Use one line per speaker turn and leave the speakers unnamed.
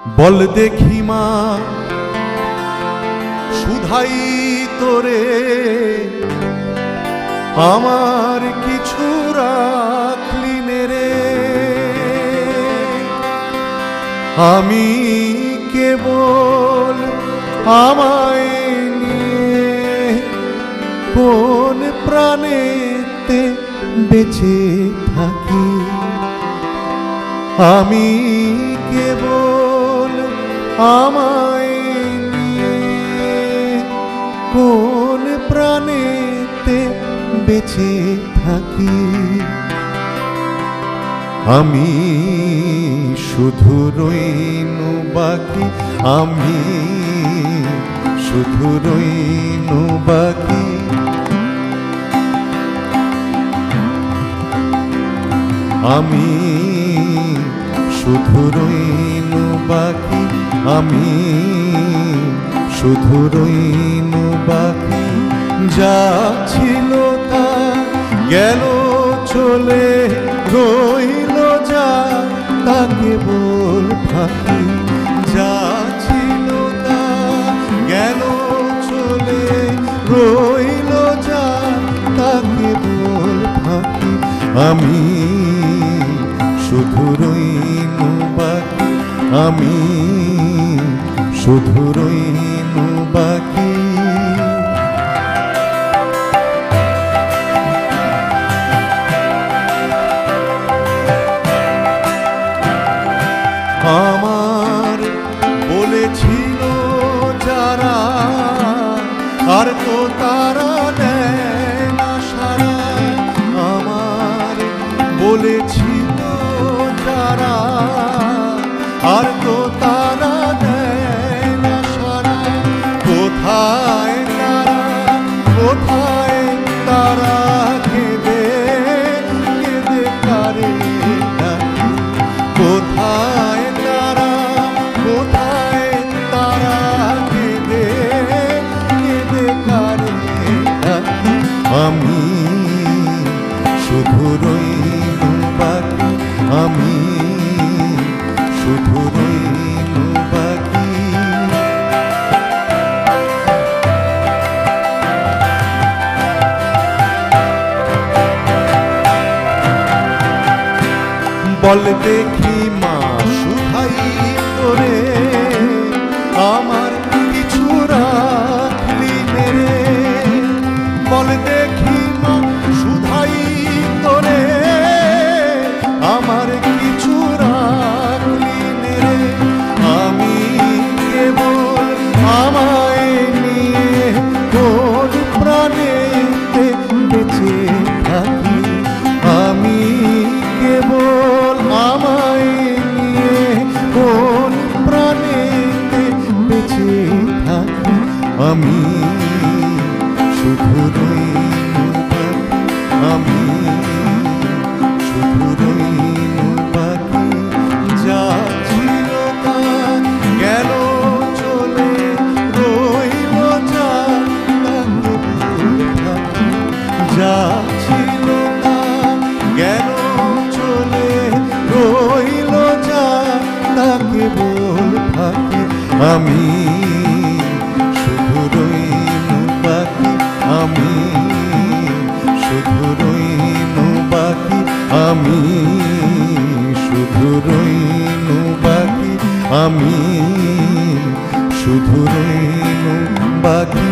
বল দেখি মা শুধাই তোরে আমার কিছু রাখলি রে, আমি কেবল আমায় নিয়ে কোন প্রাণেতে বেঁচে থাকি। আমি কেবল আমায় নিয়ে কোন প্রাণেতে বেঁচে থাকি। আমি শুধু রইনু বাকি, আমি শুধু রইনু বাকি। আমি শুধু রইনু বাকি, আমি শুধু রইনু বাকি। যা ছিল তা গেল চলে, রইল যা তা কেবল ফাঁকি। যা ছিল তা গেল চলে, রইল যা তা কেবল ফাঁকি। আমি শুধু রইনু বাকি, আমি শুধু রইনু বাকি। আমার বলেছিল যারা, আর তো তারা দেয় না সারা। আমার বলেছিল যারা, আর তো তারা দেয় না সারা। কোথায় তারা, কোথায় তারা, কেঁদে কেঁদে কারে ডাকি। কোথায় তারা, কোথায় তারা, কেঁদে কেঁদে কারে ডাকি। আমি শুধু রইনু বাকি, আমি শুধু রইনু বাকি। বল দেখি মা শুধাই তোরে আমার কিছু রাখলি রে। বল দেখি মা শুধাই তোরে আমার কিছু রাখলি রে। আমি কেবল আমায় নিয়ে কোন প্রাণেতে বেঁচে থাকি। আমি কেবল আমায় নিয়ে কোন প্রাণেতে বেঁচে থাকি। আমি শুধু রইনু বাকি, আমি শুধু রইনু বাকি। যা ছিল তা গেল চলে, রইল যা তা কেবল ফাঁকি। যা ছিল তা গেল চলে, রইল যা তা কেবল ফাঁকি। আমি শুধু রইনু বাকি, আমি শুধু রইনু বাকি। আমি শুধু রইনু বাকি, আমি শুধু রইনু বাকি।